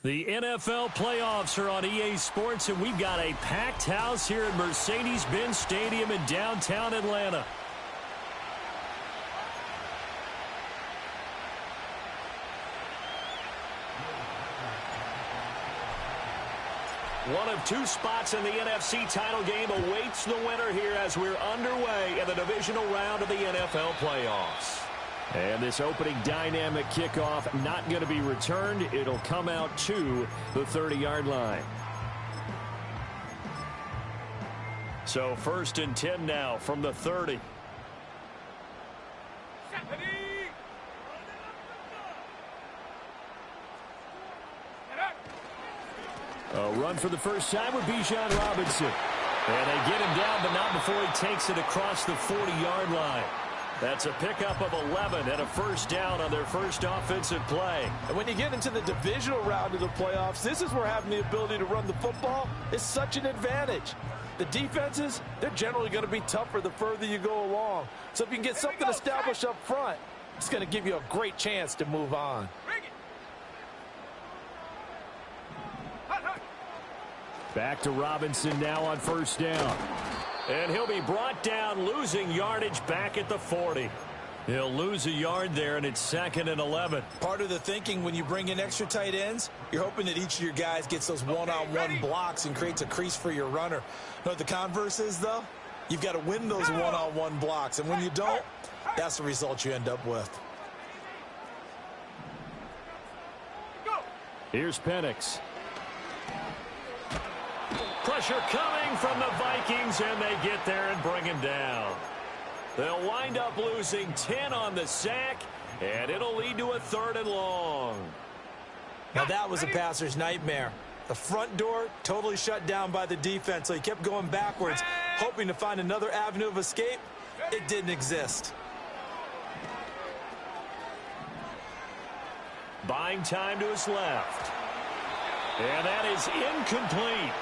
The NFL playoffs are on EA Sports, and we've got a packed house here at Mercedes-Benz Stadium in downtown Atlanta. One of two spots in the NFC title game awaits the winner here as we're underway in the divisional round of the NFL playoffs. And this opening dynamic kickoff not going to be returned. It'll come out to the 30-yard line. So 1st and 10 now from the 30. A run for the first time with Bijan Robinson. And they get him down, but not before he takes it across the 40-yard line. That's a pickup of 11 and a first down on their first offensive play. And when you get into the divisional round of the playoffs, this is where having the ability to run the football is such an advantage. The defenses, they're generally going to be tougher the further you go along. So if you can get something established up front, it's going to give you a great chance to move on. Back to Robinson now on first down. And he'll be brought down, losing yardage back at the 40. He'll lose a yard there, and it's 2nd and 11. Part of the thinking when you bring in extra tight ends, you're hoping that each of your guys gets those one-on-one blocks and creates a crease for your runner. You know what the converse is, though? You've got to win those one-on-one blocks, and when you don't, that's the result you end up with. Here's Penix. Pressure coming from the Vikings, and they get there and bring him down. They'll wind up losing 10 on the sack, and it'll lead to a 3rd and long. Now that was a passer's nightmare. The front door totally shut down by the defense, so he kept going backwards, hoping to find another avenue of escape. It didn't exist. Buying time to his left. And that is incomplete.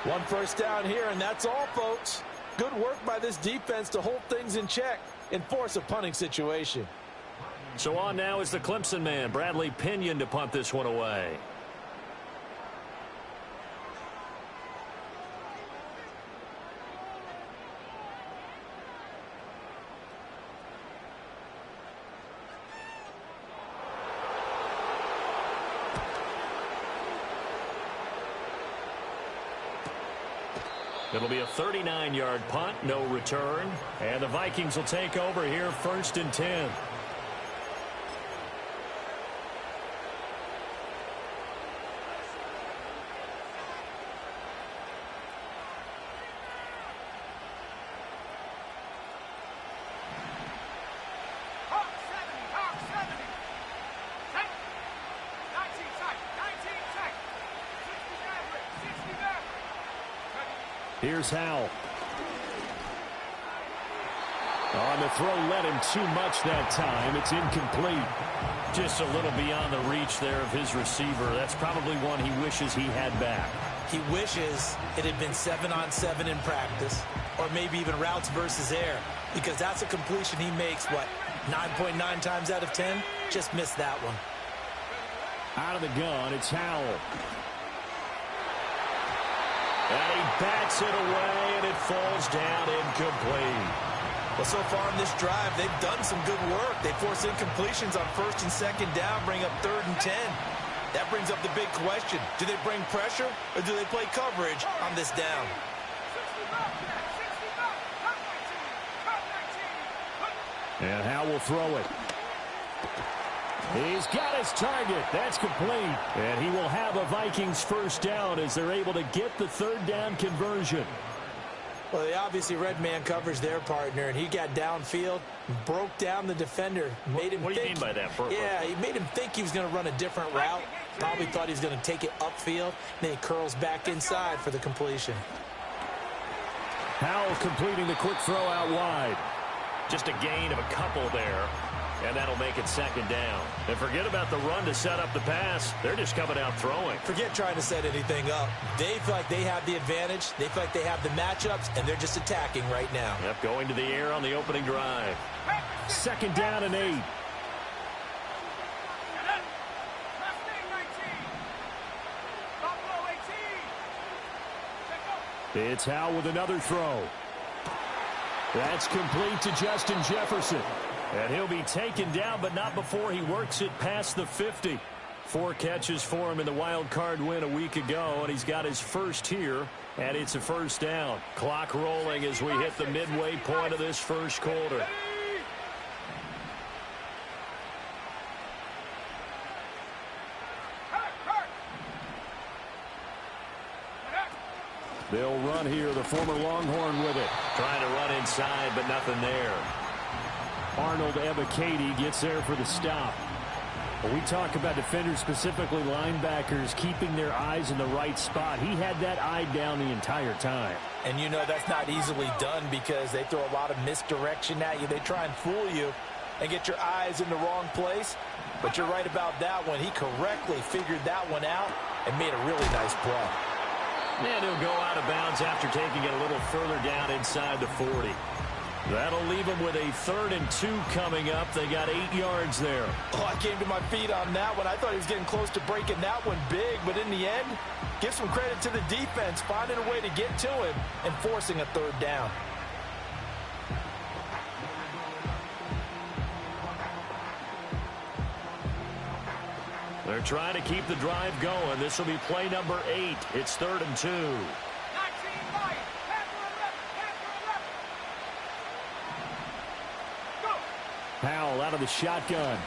One first down here, and that's all, folks. Good work by this defense to hold things in check and force a punting situation. So on now is the Clemson man, Bradley Pinion, to punt this one away. It'll be a 39-yard punt, no return. And the Vikings will take over here, 1st and 10. Here's Howell. On the throw, led him too much that time. It's incomplete. Just a little beyond the reach there of his receiver. That's probably one he wishes he had back. He wishes it had been 7-on-7 in practice, or maybe even routes versus air, because that's a completion he makes, 9.9 times out of 10? Just missed that one. Out of the gun, it's Howell. And he bats it away, and it falls down incomplete. Well, so far in this drive, they've done some good work. They force incompletions on 1st and 2nd down, bring up 3rd and 10. That brings up the big question. Do they bring pressure, or do they play coverage on this down? And Howell will throw it. He's got his target. That's complete. And he will have a Vikings first down as they're able to get the 3rd down conversion. Well, they obviously read man coverage their partner, and he got downfield, broke down the defender, made him What do you mean by that? Yeah, he made him think he was going to run a different route. Probably thought he was going to take it upfield. Then he curls back inside for the completion. Howell completing the quick throw out wide. Just a gain of a couple there. And that'll make it 2nd down. And forget about the run to set up the pass. They're just coming out throwing. Forget trying to set anything up. They feel like they have the advantage. They feel like they have the matchups, and they're just attacking right now. Yep, going to the air on the opening drive. 2nd down and 8. It's Howell with another throw. That's complete to Justin Jefferson. And he'll be taken down, but not before he works it past the 50. 4 catches for him in the wild card win a week ago, and he's got his first here, and it's a first down. Clock rolling as we hit the midway point of this first quarter. They'll run here, the former Longhorn with it. Trying to run inside, but nothing there. Arnold Ebiketie gets there for the stop. When we talk about defenders, specifically linebackers, keeping their eyes in the right spot, he had that eye down the entire time. And you know that's not easily done because they throw a lot of misdirection at you. They try and fool you and get your eyes in the wrong place. But you're right about that one. He correctly figured that one out and made a really nice play. And he'll go out of bounds after taking it a little further down inside the 40. That'll leave them with a 3rd and 2 coming up. They got 8 yards there. Oh, I came to my feet on that one. I thought he was getting close to breaking that one big, but in the end, give some credit to the defense, finding a way to get to him and forcing a 3rd down. They're trying to keep the drive going. This will be play number 8. It's 3rd and 2. Howell out of the shotgun.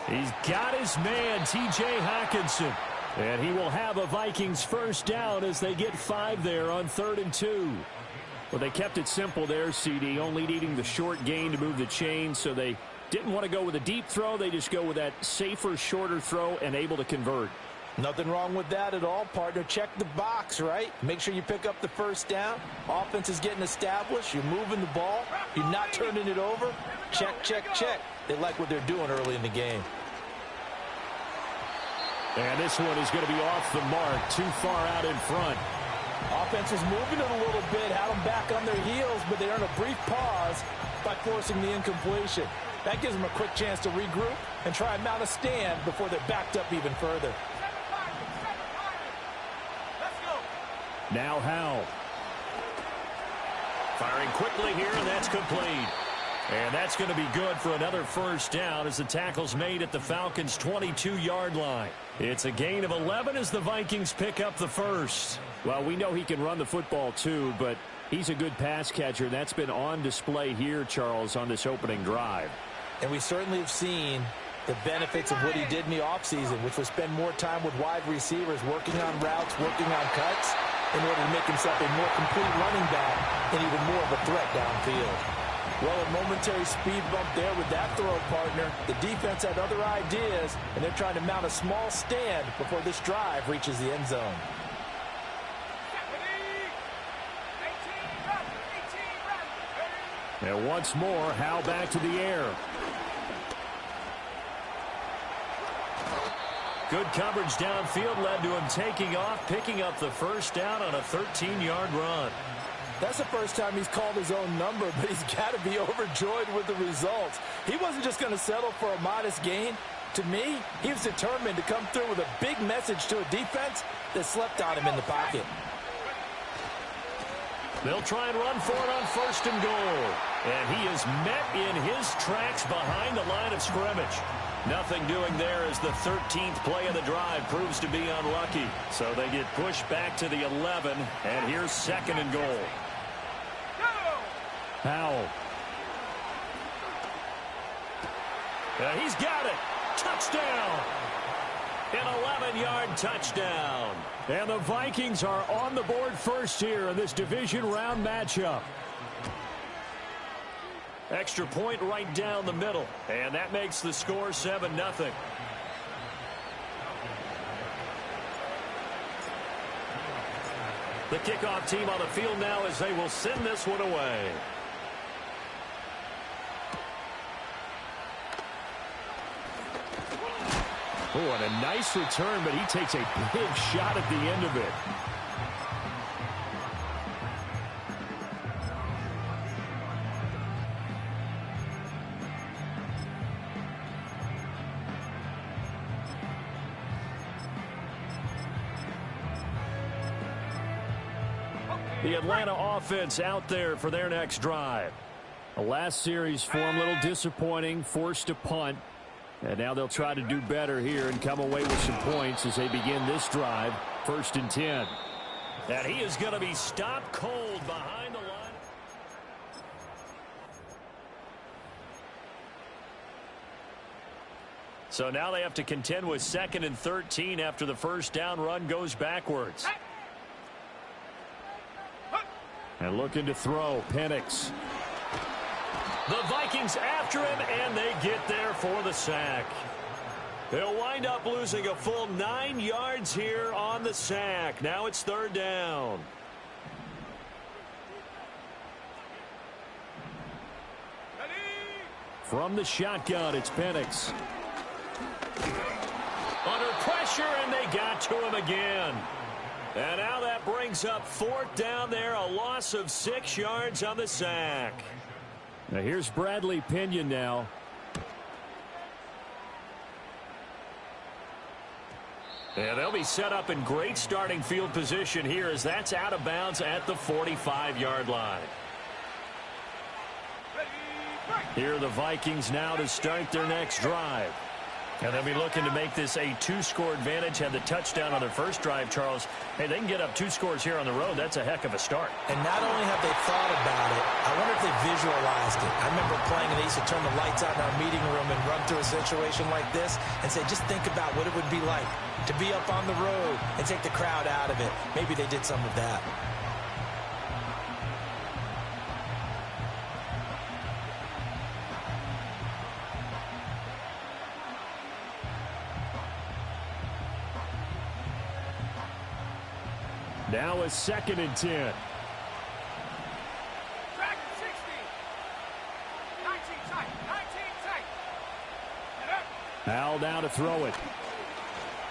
He's got his man, T.J. Hockenson. And he will have a Vikings first down as they get 5 there on 3rd and 2. Well, they kept it simple there, CD, only needing the short gain to move the chains, so they didn't want to go with a deep throw. They just go with that safer, shorter throw and able to convert. Nothing wrong with that at all, partner. Check the box, right? Make sure you pick up the first down. Offense is getting established. You're moving the ball. You're not turning it over. Check, check, check. They like what they're doing early in the game. And this one is going to be off the mark, too far out in front. Offense is moving it a little bit, had them back on their heels, but they earn a brief pause by forcing the incompletion. That gives them a quick chance to regroup and try and mount a stand before they're backed up even further. Now Howell. Firing quickly here, and that's complete. And that's going to be good for another first down as the tackle's made at the Falcons' 22-yard line. It's a gain of 11 as the Vikings pick up the first. Well, we know he can run the football too, but he's a good pass catcher. That's been on display here, Charles, on this opening drive. And we certainly have seen the benefits of what he did in the offseason, which was spend more time with wide receivers, working on routes, working on cuts, in order to make himself a more complete running back and even more of a threat downfield. Well, a momentary speed bump there with that throw, partner. The defense had other ideas, and they're trying to mount a small stand before this drive reaches the end zone. And once more, Howell back to the air. Good coverage downfield led to him taking off, picking up the first down on a 13-yard run. That's the first time he's called his own number, but he's got to be overjoyed with the results. He wasn't just going to settle for a modest gain. To me, he was determined to come through with a big message to a defense that slept on him in the pocket. They'll try and run for it on 1st and goal. And he is met in his tracks behind the line of scrimmage. Nothing doing there as the 13th play of the drive proves to be unlucky. So they get pushed back to the 11, and here's 2nd and goal. Howell. He's got it. Touchdown. An 11-yard touchdown. And the Vikings are on the board first here in this division round matchup. Extra point right down the middle. And that makes the score 7-0. The kickoff team on the field now as they will send this one away. Oh, and a nice return, but he takes a big shot at the end of it. The Atlanta offense out there for their next drive. The last series for them, a little disappointing, forced a punt. And now they'll try to do better here and come away with some points as they begin this drive. 1st and 10. And he is going to be stopped cold behind the line. So now they have to contend with 2nd and 13 after the first down run goes backwards. And looking to throw, Penix. The Vikings after him, and they get there for the sack. They'll wind up losing a full 9 yards here on the sack. Now it's 3rd down. From the shotgun, it's Penix. Under pressure, and they got to him again. And now that brings up 4th down there, a loss of 6 yards on the sack. Now here's Bradley Pinion now. And they'll be set up in great starting field position here as that's out of bounds at the 45-yard line. Here are the Vikings now to start their next drive. And they'll be looking to make this a 2-score advantage. Had the touchdown on their first drive, Charles. Hey, they can get up 2 scores here on the road. That's a heck of a start. And not only have they thought about it, I wonder if they visualized it. I remember playing and they used to turn the lights out in our meeting room and run through a situation like this and say, just think about what it would be like to be up on the road and take the crowd out of it. Maybe they did some of that. Now a 2nd and 10. Track 60. 19 tight. 19 tight. Hal now to throw it.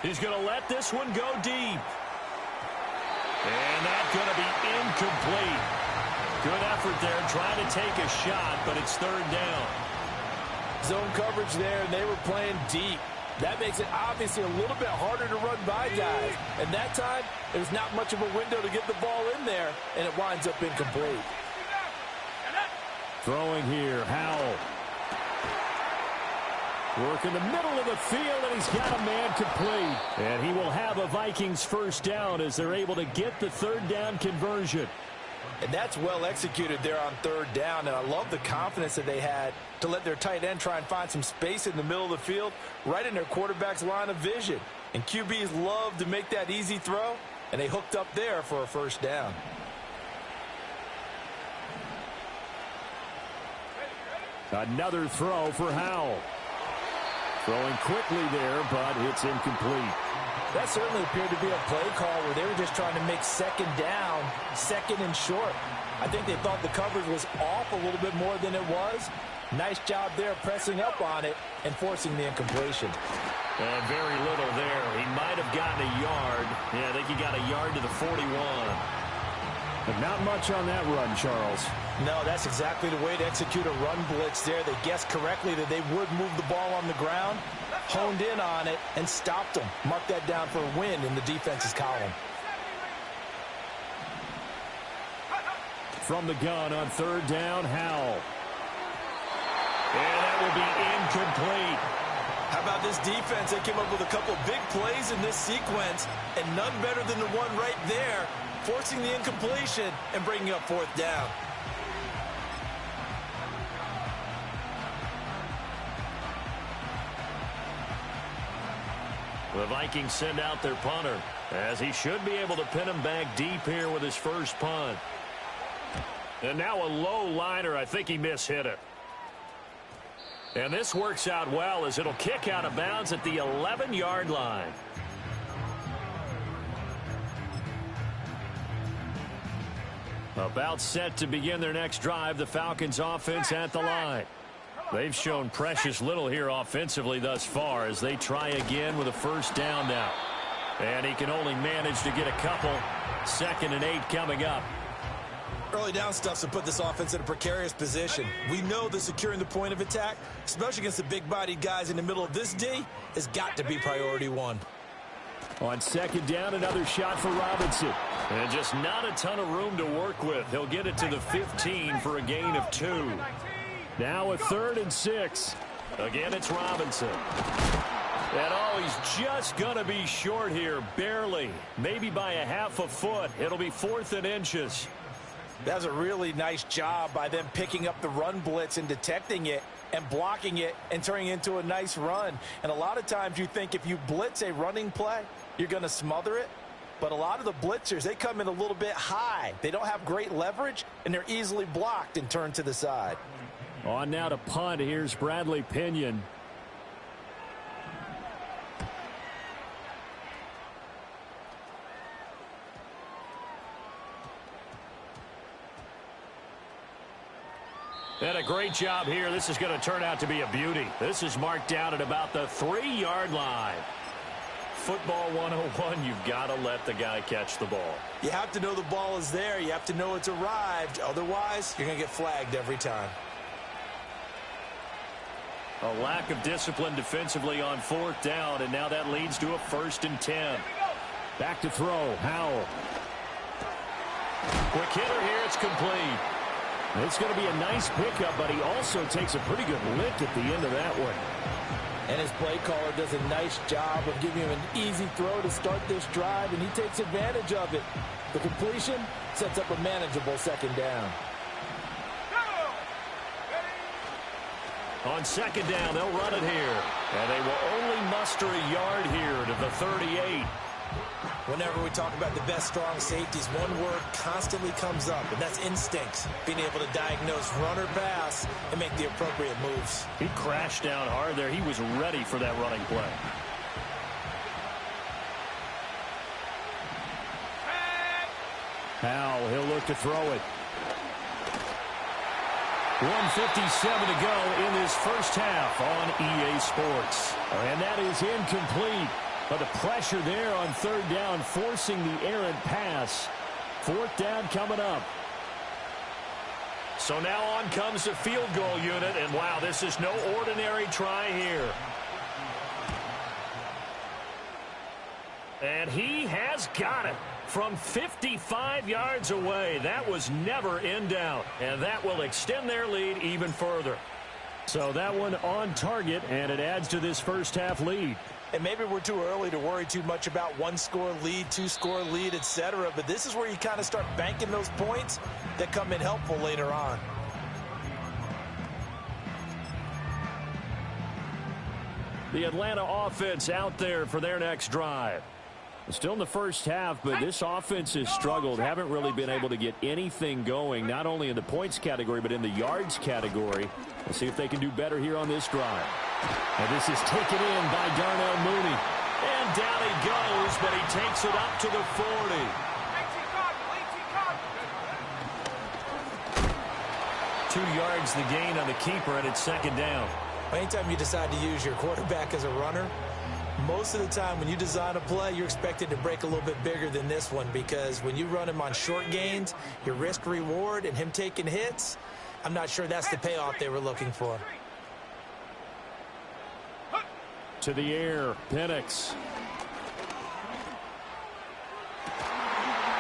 He's going to let this one go deep. And that's going to be incomplete. Good effort there trying to take a shot, but it's 3rd down. Zone coverage there, and they were playing deep. That makes it obviously a little bit harder to run by guys. And that time, there's not much of a window to get the ball in there, and it winds up incomplete. Throwing here, Howell. Work in the middle of the field, and he's got a man complete. And he will have a Vikings 1st down as they're able to get the 3rd down conversion. And that's well executed there on 3rd down, and I love the confidence that they had to let their tight end try and find some space in the middle of the field, right in their quarterback's line of vision. And QBs love to make that easy throw, and they hooked up there for a 1st down. Another throw for Howell. Throwing quickly there, but it's incomplete. That certainly appeared to be a play call where they were just trying to make 2nd down, 2nd and short. I think they thought the coverage was off a little bit more than it was. Nice job there pressing up on it and forcing the incompletion. And very little there. He might have gotten a yard. Yeah, I think he got a yard to the 41. But not much on that run, Charles. No, that's exactly the way to execute a run blitz there. They guessed correctly that they would move the ball on the ground, honed in on it, and stopped them. Mark that down for a win in the defense's column. From the gun on 3rd down, Howell. And that will be incomplete. How about this defense? They came up with a couple big plays in this sequence, and none better than the one right there, forcing the incompletion and bringing up 4th down. The Vikings send out their punter, as he should be able to pin him back deep here with his first punt. And now a low liner. I think he mishit it. And this works out well as it'll kick out of bounds at the 11-yard line. About set to begin their next drive, the Falcons offense at the line. They've shown precious little here offensively thus far as they try again with a 1st down now. And he can only manage to get a couple. 2nd and 8 coming up. Early down stuffs to put this offense in a precarious position. We know that securing the point of attack, especially against the big-bodied guys in the middle of this D, has got to be priority 1. On second down, another shot for Robinson. And just not a ton of room to work with. He'll get it to the 15 for a gain of 2. Now a 3rd and 6. Again, it's Robinson. And oh, he's just going to be short here, barely. Maybe by a half a foot. It'll be 4th and inches. That's a really nice job by them picking up the run blitz and detecting it and blocking it and turning it into a nice run. And a lot of times you think if you blitz a running play, you're going to smother it. But a lot of the blitzers, they come in a little bit high. They don't have great leverage, and they're easily blocked and turned to the side. On now to punt. Here's Bradley Pinion. And a great job here. This is going to turn out to be a beauty. This is marked down at about the 3-yard line. Football 101, you've got to let the guy catch the ball. You have to know the ball is there. You have to know it's arrived. Otherwise, you're going to get flagged every time. A lack of discipline defensively on 4th down, and now that leads to a 1st and 10. Back to throw, Howell. Quick hitter here, it's complete. It's going to be a nice pickup, but he also takes a pretty good lick at the end of that one. And his play caller does a nice job of giving him an easy throw to start this drive, and he takes advantage of it. The completion sets up a manageable 2nd down. On 2nd down, they'll run it here. And they will only muster a yard here to the 38. Whenever we talk about the best strong safeties, one word constantly comes up, and that's instincts. Being able to diagnose run or pass and make the appropriate moves. He crashed down hard there. He was ready for that running play. Howell, he'll look to throw it. 1:57 to go in this first half on EA Sports. And that is incomplete. But the pressure there on 3rd down, forcing the errant pass. 4th down coming up. So now on comes the field goal unit. And wow, this is no ordinary try here. And he has got it from 55 yards away. That was never in doubt. And that will extend their lead even further. So that one on target, and it adds to this first half lead. And maybe we're too early to worry too much about 1-score lead, 2-score lead, etc. But this is where you kind of start banking those points that come in helpful later on. The Atlanta offense out there for their next drive. Still in the first half, but this offense has struggled. Haven't really been able to get anything going, not only in the points category, but in the yards category. Let's see if they can do better here on this drive. And this is taken in by Darnell Mooney. And down he goes, but he takes it up to the 40. 2 yards the gain on the keeper, and it's 2nd down. Anytime you decide to use your quarterback as a runner, most of the time when you design a play, you're expected to break a little bit bigger than this one, because when you run him on short gains, your risk reward and him taking hits, I'm not sure that's the payoff they were looking for. To the air, Penix.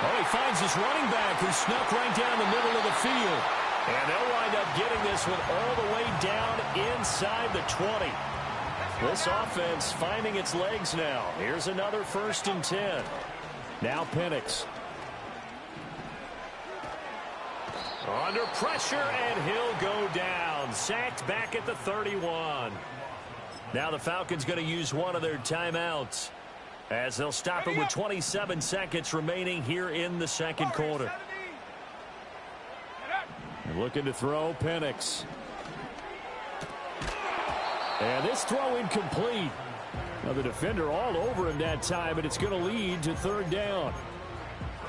Oh, he finds his running back who snuck right down the middle of the field. And they'll wind up getting this one all the way down inside the 20. This offense finding its legs now. Here's another 1st and 10. Now Penix. Under pressure, and he'll go down. Sacked back at the 31. Now the Falcons going to use one of their timeouts, as they'll stop it with 27 seconds remaining here in the 2nd quarter. And looking to throw, Penix. And this throw incomplete. Now the defender all over him that time, and it's going to lead to 3rd down.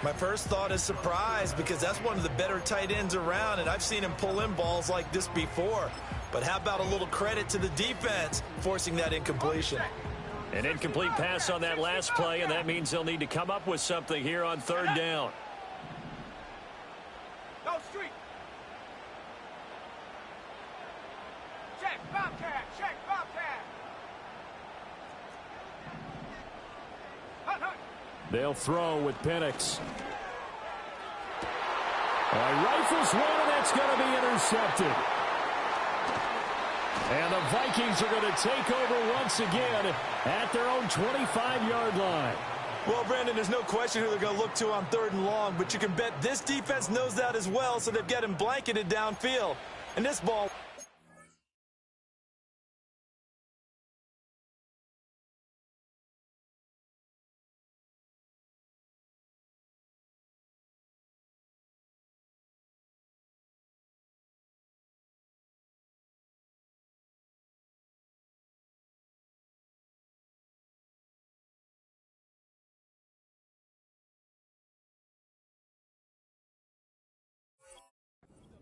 My first thought is surprise, because that's one of the better tight ends around, and I've seen him pull in balls like this before. But how about a little credit to the defense forcing that incompletion? An incomplete pass on that last play, and that means they'll need to come up with something here on 3rd down. Go street. Check, Bobcat. Check, Bobcat. They'll throw with Penix. Rifles one, and that's going to be intercepted. And the Vikings are going to take over once again at their own 25-yard line. Well, Brandon, there's no question who they're going to look to on 3rd and long, but you can bet this defense knows that as well, so they've got him blanketed downfield. And this ball...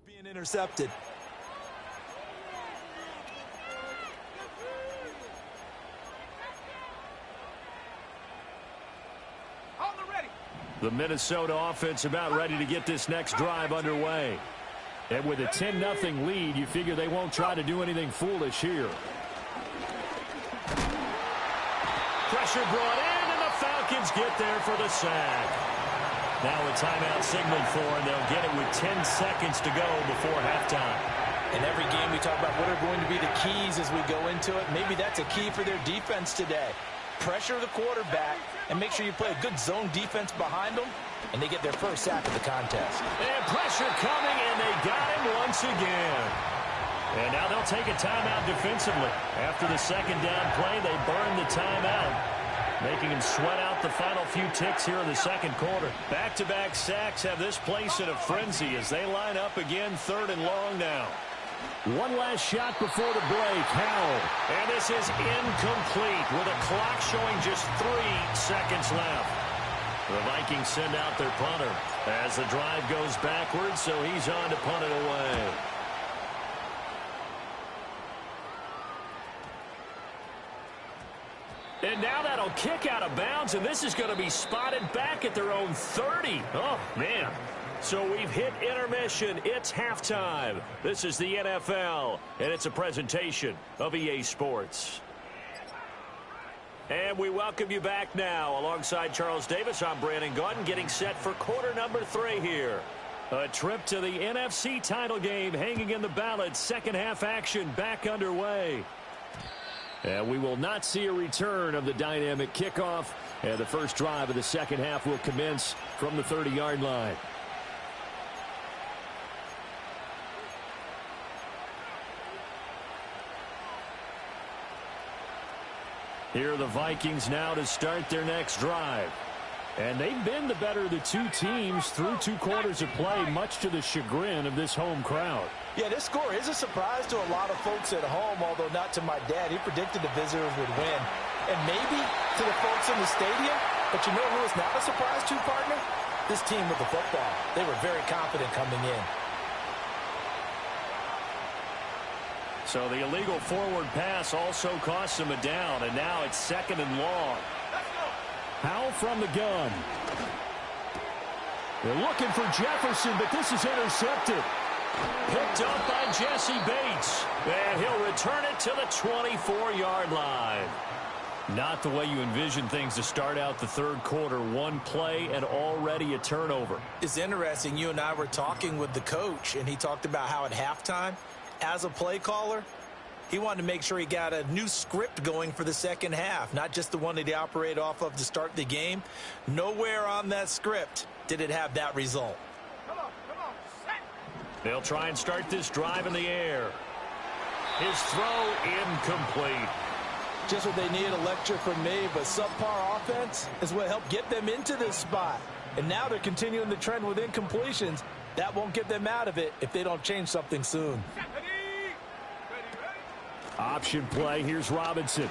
being intercepted. The Minnesota offense about ready to get this next drive underway. And with a 10-0 lead, you figure they won't try to do anything foolish here. Pressure brought in, and the Falcons get there for the sack. Now a timeout signaled for, and they'll get it with 10 seconds to go before halftime. In every game, we talk about what are going to be the keys as we go into it. Maybe that's a key for their defense today. Pressure the quarterback and make sure you play a good zone defense behind them, and they get their first sack of the contest. And pressure coming, and they got him once again. And now they'll take a timeout defensively. After the second down play, they burn the timeout, making him sweat out the final few ticks here in the second quarter. Back-to-back sacks have this place in a frenzy as they line up again 3rd and long now. One last shot before the break. Howell. And this is incomplete with a clock showing just 3 seconds left. The Vikings send out their punter as the drive goes backwards, so he's on to punt it away. And now that'll kick out of bounds, and this is going to be spotted back at their own 30. Oh, man. So we've hit intermission. It's halftime. This is the NFL, and it's a presentation of EA Sports. And we welcome you back now. Alongside Charles Davis, I'm Brandon Gaudin, getting set for quarter number 3 here. A trip to the NFC title game hanging in the balance. Second half action back underway. And we will not see a return of the dynamic kickoff. And the first drive of the second half will commence from the 30-yard line. Here are the Vikings now to start their next drive. And they've been the better of the two teams through 2 quarters of play, much to the chagrin of this home crowd. Yeah, this score is a surprise to a lot of folks at home, although not to my dad. He predicted the visitors would win. And maybe to the folks in the stadium, but you know who is not a surprise to, partner? This team with the football. They were very confident coming in. So the illegal forward pass also costs him a down, and now it's 2nd and long. Howell from the gun. They're looking for Jefferson, but this is intercepted. Picked up by Jesse Bates. And he'll return it to the 24-yard line. Not the way you envision things to start out the 3rd quarter. 1 play and already a turnover. It's interesting. You and I were talking with the coach, and he talked about how at halftime, as a play caller, he wanted to make sure he got a new script going for the second half, not just the one that he operated off of to start the game. Nowhere on that script did it have that result. Come on, set. They'll try and start this drive in the air. His throw incomplete. Just what they need, a lecture from me, but subpar offense is what helped get them into this spot. And now they're continuing the trend with incompletions. That won't get them out of it if they don't change something soon. Option play. Here's Robinson.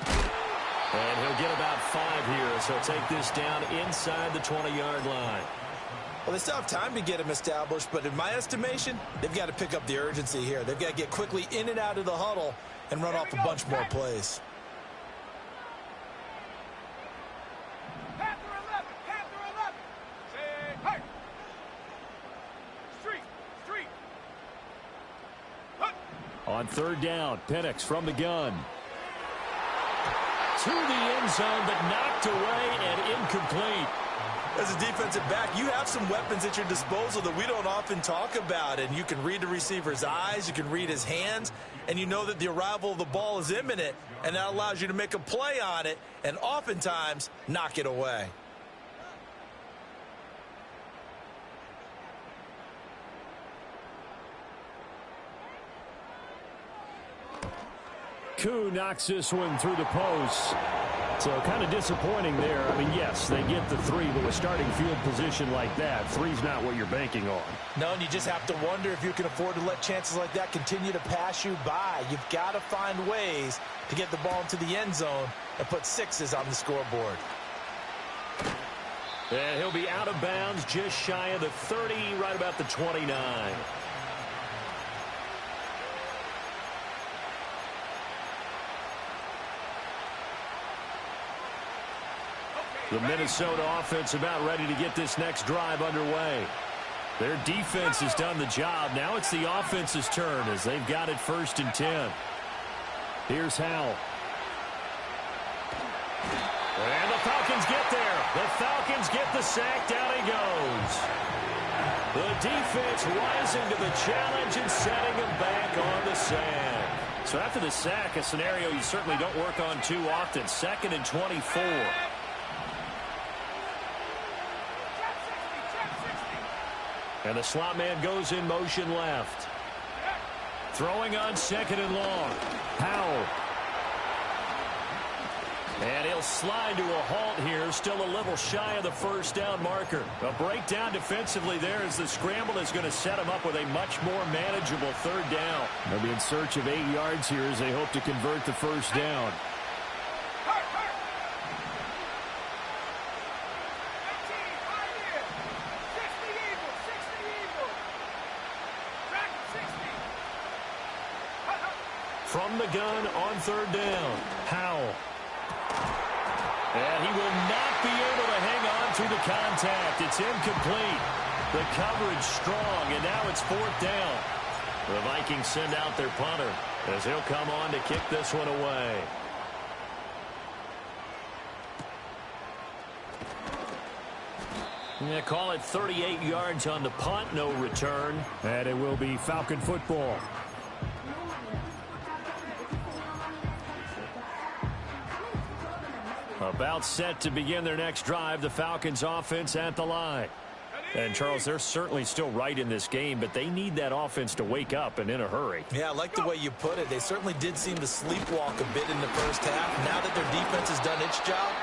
And he'll get about 5 here, so take this down inside the 20-yard line. Well, they still have time to get him established, but in my estimation, they've got to pick up the urgency here. They've got to get quickly in and out of the huddle and run off a bunch more plays. On 3rd down, Penix from the gun. to the end zone, but knocked away and incomplete. As a defensive back, you have some weapons at your disposal that we don't often talk about, and you can read the receiver's eyes, you can read his hands, and you know that the arrival of the ball is imminent, and that allows you to make a play on it and oftentimes knock it away. Koo knocks this one through the post. So kind of disappointing there. I mean, yes, they get the 3, but with starting field position like that, 3's not what you're banking on. No, and you just have to wonder if you can afford to let chances like that continue to pass you by. You've got to find ways to get the ball into the end zone and put 6s on the scoreboard. And he'll be out of bounds just shy of the 30, right about the 29. The Minnesota offense about ready to get this next drive underway. Their defense has done the job. Now it's the offense's turn as they've got it 1st and 10. Here's Howell. And the Falcons get there. The Falcons get the sack. Down he goes. The defense rising to the challenge and setting him back on the sand. So after the sack, a scenario you certainly don't work on too often. 2nd and 24. And the slot man goes in motion left. Throwing on 2nd and long. Howell. And he'll slide to a halt here. Still a little shy of the 1st down marker. A breakdown defensively there as the scramble is going to set him up with a much more manageable 3rd down. They'll be in search of 8 yards here as they hope to convert the 1st down. From the gun on 3rd down, Howell. And he will not be able to hang on to the contact. It's incomplete. The coverage strong, and now it's 4th down. The Vikings send out their punter as he'll come on to kick this one away. Yeah, call it 38 yards on the punt, no return. And it will be Falcon football. About set to begin their next drive, the Falcons offense at the line. And, Charles, they're certainly still right in this game, but they need that offense to wake up and in a hurry. Yeah, I like the way you put it. They certainly did seem to sleepwalk a bit in the 1st half. Now that their defense has done its job,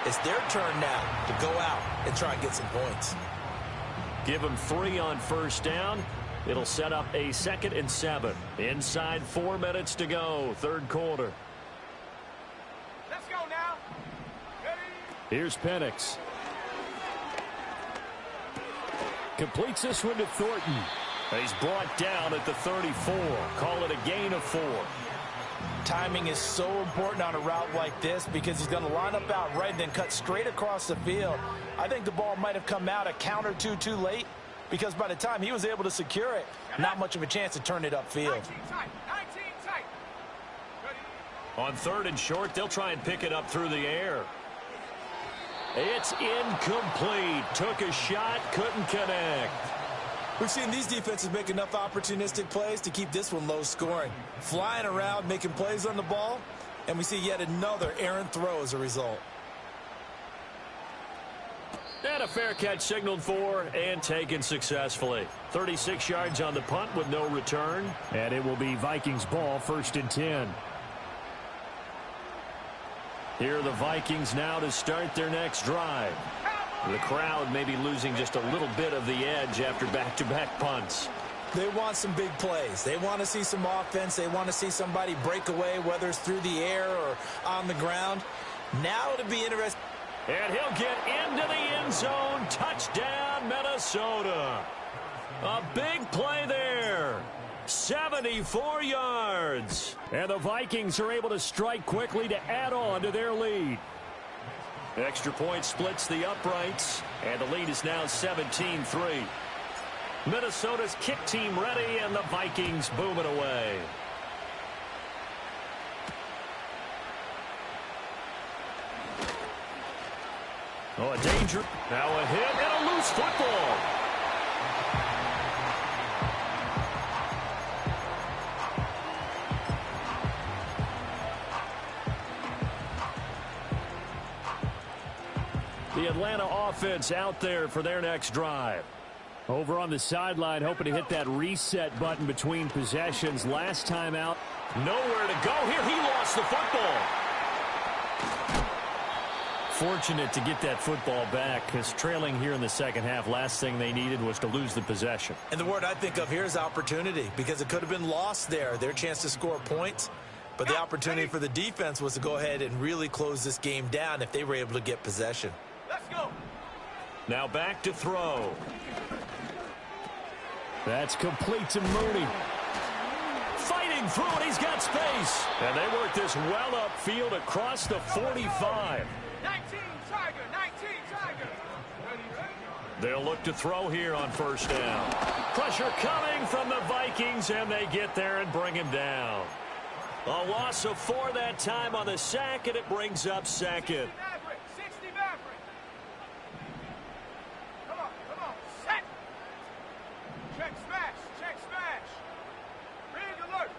it's their turn now to go out and try and get some points. Give them 3 on 1st down. It'll set up a 2nd and 7. Inside 4 minutes to go, 3rd quarter. Let's go now. Here's Penix. Completes this one to Thornton. He's brought down at the 34. Call it a gain of 4. Timing is so important on a route like this because he's going to line up out right and then cut straight across the field. I think the ball might have come out a count or two too late because by the time he was able to secure it, not much of a chance to turn it upfield. 19 tight. 19 tight. On 3rd and short, they'll try and pick it up through the air. It's incomplete. Took a shot, couldn't connect. We've seen these defenses make enough opportunistic plays to keep this one low scoring. Flying around, making plays on the ball, and we see yet another errant throw as a result. And a fair catch signaled for and taken successfully. 36 yards on the punt with no return. And it will be Vikings ball, 1st and 10. Here are the Vikings now to start their next drive. The crowd may be losing just a little bit of the edge after back-to-back punts. They want some big plays. They want to see some offense. They want to see somebody break away, whether it's through the air or on the ground. Now to be interesting. And he'll get into the end zone. Touchdown, Minnesota. A big play there. 74 yards. And the Vikings are able to strike quickly to add on to their lead. Extra point splits the uprights, and the lead is now 17-3. Minnesota's kick team ready, and the Vikings booming away. Oh, a danger. Now a hit and a loose football. The Atlanta offense out there for their next drive. Over on the sideline, hoping to hit that reset button between possessions. Last time out, nowhere to go here. He lost the football. Fortunate to get that football back, because trailing here in the second half, last thing they needed was to lose the possession. And the word I think of here is opportunity, because it could have been lost there. Their chance to score points. But the opportunity for the defense was to go ahead and really close this game down if they were able to get possession. Let's go. Now back to throw. That's complete to Mooney. Fighting through it, he's got space. And they work this well upfield across the 45. 19 Tiger, 19 Tiger. They'll look to throw here on first down. Pressure coming from the Vikings, and they get there and bring him down. A loss of 4 that time on the sack, and it brings up second. 60 Maverick. Come on, set. Check smash. Rig alert.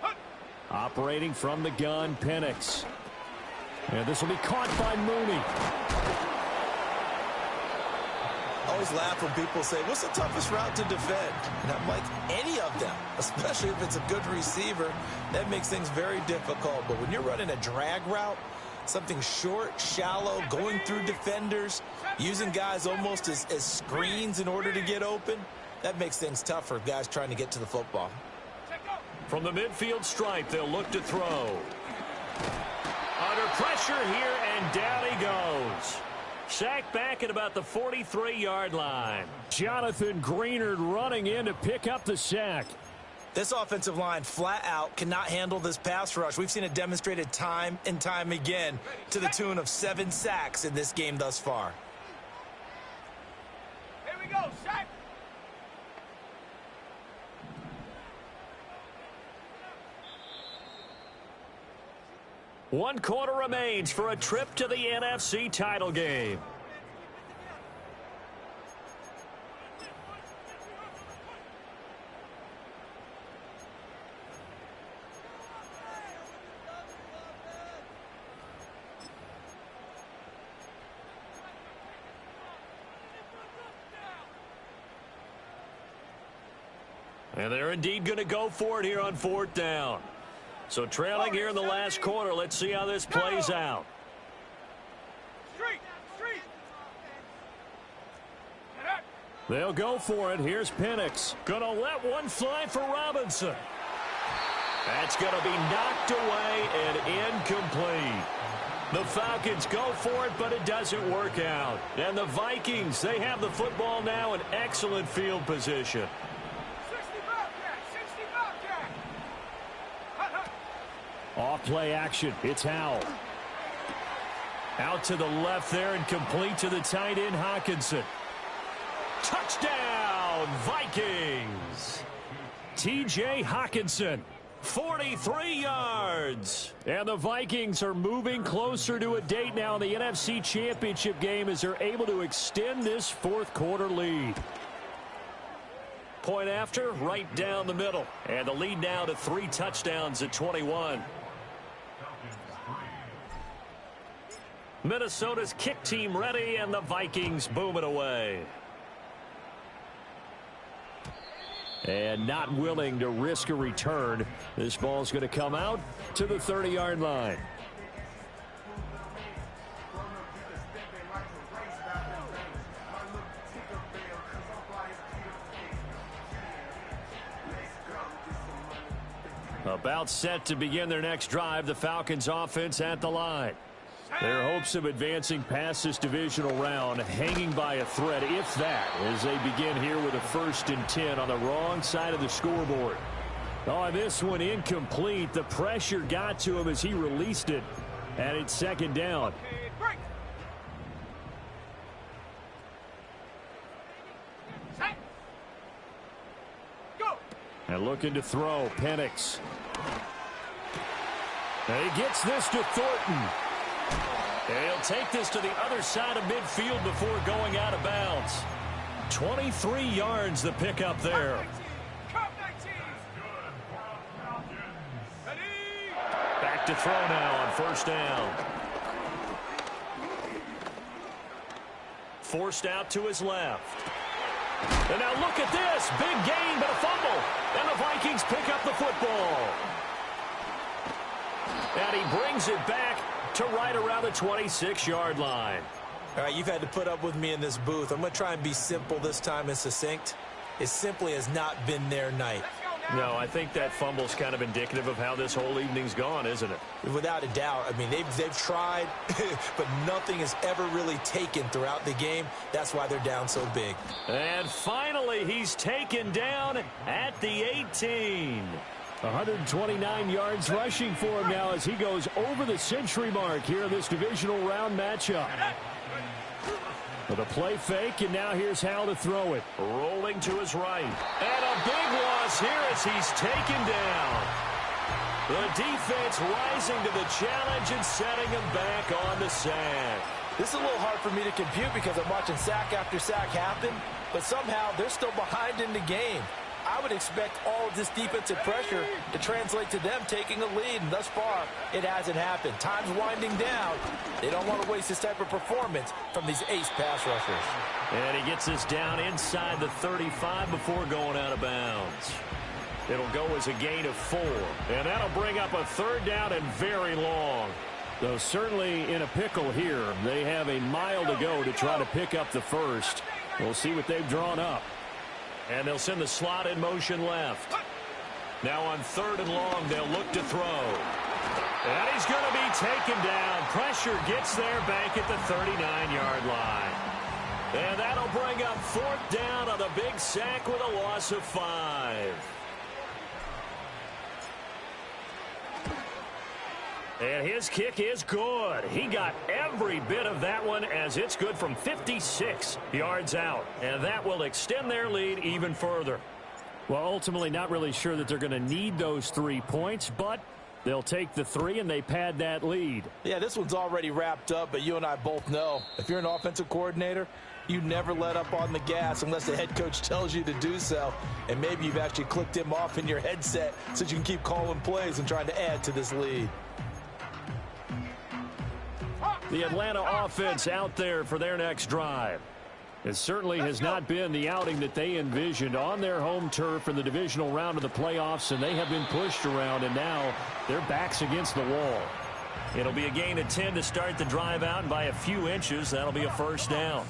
Hunt. Operating from the gun, Penix. And this will be caught by Mooney. I always laugh when people say, what's the toughest route to defend? And I'm like, any of them, especially if it's a good receiver. That makes things very difficult. But when you're running a drag route, something short, shallow, going through defenders, using guys almost as screens in order to get open, that makes things tough for guys trying to get to the football. From the midfield stripe, they'll look to throw. Under pressure here, and down he goes. Sacked back at about the 43-yard line. Jonathan Greenard running in to pick up the sack. This offensive line flat out cannot handle this pass rush. We've seen it demonstrated time and time again to the tune of 7 sacks in this game thus far. Here we go, sack. One quarter remains for a trip to the NFC title game. And they're indeed going to go for it here on 4th down. So trailing here in the last quarter, let's see how this plays out. Street. They'll go for it. Here's Penix. Gonna let one fly for Robinson. That's gonna be knocked away and incomplete. The Falcons go for it, but it doesn't work out. And the Vikings, they have the football now in excellent field position. 60 Bobcat. Off play action. It's Howell. Out to the left there and complete to the tight end, Hockenson. Touchdown, Vikings. T.J. Hockenson, 43 yards. And the Vikings are moving closer to a date now in the NFC Championship game as they're able to extend this 4th quarter lead. Point after, right down the middle. And the lead now to 3 touchdowns at 21. Minnesota's kick team ready, and the Vikings boom it away. And not willing to risk a return. This ball's going to come out to the 30-yard line. About set to begin their next drive, the Falcons offense at the line. Their hopes of advancing past this divisional round hanging by a thread, if that, as they begin here with a 1st and 10 on the wrong side of the scoreboard. Oh, and this one incomplete. The pressure got to him as he released it, and it's 2nd down. And looking to throw, Penix. And he gets this to Thornton. And he'll take this to the other side of midfield before going out of bounds. 23 yards the pickup there. Back to throw now on first down. Forced out to his left. And now look at this. Big gain, but a fumble. And the Vikings pick up the football. And he brings it back to right around the 26-yard line. All right, you've had to put up with me in this booth. I'm going to try and be simple this time and succinct. It simply has not been their night. No, I think that fumble's kind of indicative of how this whole evening's gone, isn't it? Without a doubt. I mean, they've tried, but nothing has ever really taken throughout the game. That's why they're down so big. And finally, he's taken down at the 18. 129 yards rushing for him now as he goes over the century mark here in this divisional round matchup. With a play fake, and now here's Hal to throw it. Rolling to his right. And a big loss here as he's taken down. The defense rising to the challenge and setting him back on the sack. This is a little hard for me to compute because I'm watching sack after sack happen, but somehow they're still behind in the game. I would expect all of this defensive pressure to translate to them taking a lead, and thus far, it hasn't happened. Time's winding down. They don't want to waste this type of performance from these ace pass rushers. And he gets this down inside the 35 before going out of bounds. It'll go as a gain of 4, and that'll bring up a third down and very long. Though certainly in a pickle here. They have a mile to go to try to pick up the first. We'll see what they've drawn up. And they'll send the slot in motion left. Now on 3rd and long, they'll look to throw. And he's going to be taken down. Pressure gets there back at the 39-yard line. And that'll bring up 4th down on the big sack with a loss of 5. And his kick is good. He got every bit of that one as it's good from 56 yards out. And that will extend their lead even further. Well, ultimately not really sure that they're going to need those 3 points, but they'll take the 3 and they pad that lead. Yeah, this one's already wrapped up, but you and I both know if you're an offensive coordinator, you never let up on the gas unless the head coach tells you to do so. And maybe you've actually clicked him off in your headset so you can keep calling plays and trying to add to this lead. The Atlanta offense out there for their next drive. It certainly has not been the outing that they envisioned on their home turf in the divisional round of the playoffs, and they have been pushed around, and now their backs against the wall. It'll be a gain of 10 to start the drive out, and by a few inches, that'll be a first down.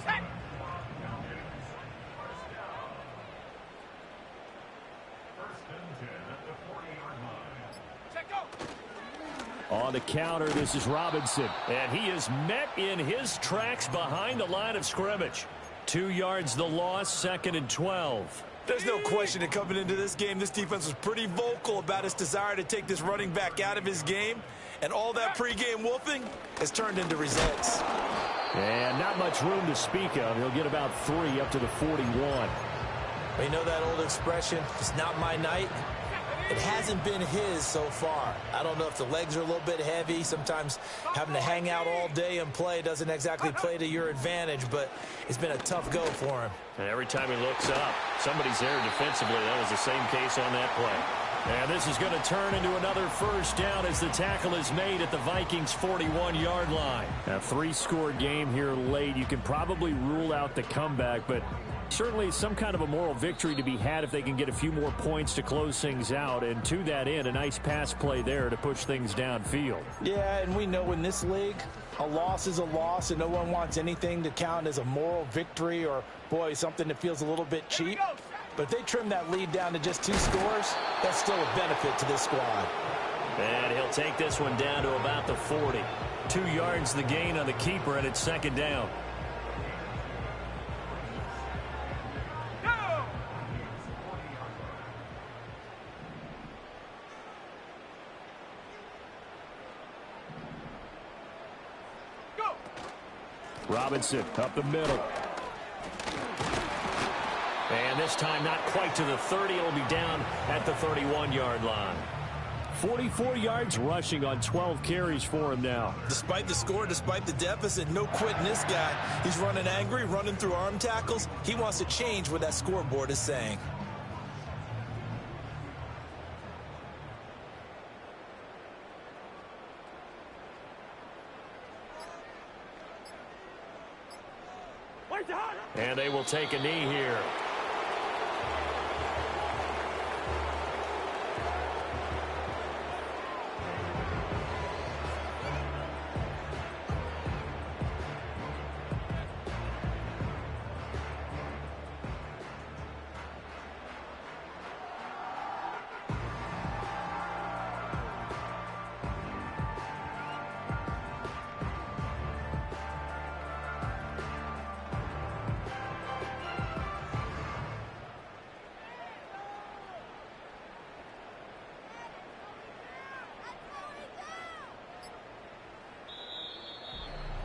On the counter, this is Robinson. And he is met in his tracks behind the line of scrimmage. 2 yards the loss, 2nd and 12. There's no question that coming into this game, this defense was pretty vocal about its desire to take this running back out of his game. And all that pregame wolfing has turned into results. And not much room to speak of. He'll get about 3 up to the 41. You know that old expression, it's not my night? It hasn't been his so far. I don't know if the legs are a little bit heavy. Sometimes having to hang out all day and play doesn't exactly play to your advantage, but it's been a tough go for him. And every time he looks up, somebody's there defensively. That was the same case on that play. And this is going to turn into another first down as the tackle is made at the Vikings' 41-yard line. A 3-score game here late. You can probably rule out the comeback, but certainly some kind of a moral victory to be had if they can get a few more points to close things out. And to that end, a nice pass play there to push things downfield. Yeah, and we know in this league, a loss is a loss, and no one wants anything to count as a moral victory or, boy, something that feels a little bit cheap. But if they trim that lead down to just 2 scores, that's still a benefit to this squad. And he'll take this one down to about the 40. 2 yards the gain on the keeper, and it's 2nd down. Robinson up the middle. And this time not quite to the 30. It'll be down at the 31-yard line. 44 yards rushing on 12 carries for him now. Despite the score, despite the deficit, no quitting this guy. He's running angry, running through arm tackles. He wants to change what that scoreboard is saying. And they will take a knee here.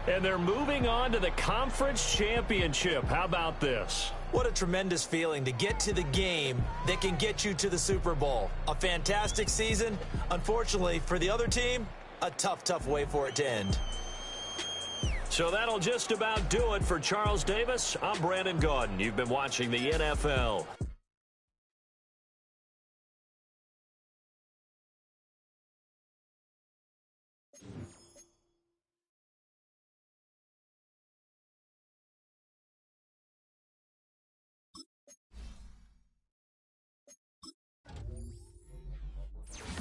And they're moving on to the conference championship. How about this? What a tremendous feeling to get to the game that can get you to the Super Bowl. A fantastic season. Unfortunately, for the other team, a tough, tough way for it to end. So that'll just about do it for Charles Davis. I'm Brandon Gaudin. You've been watching the NFL.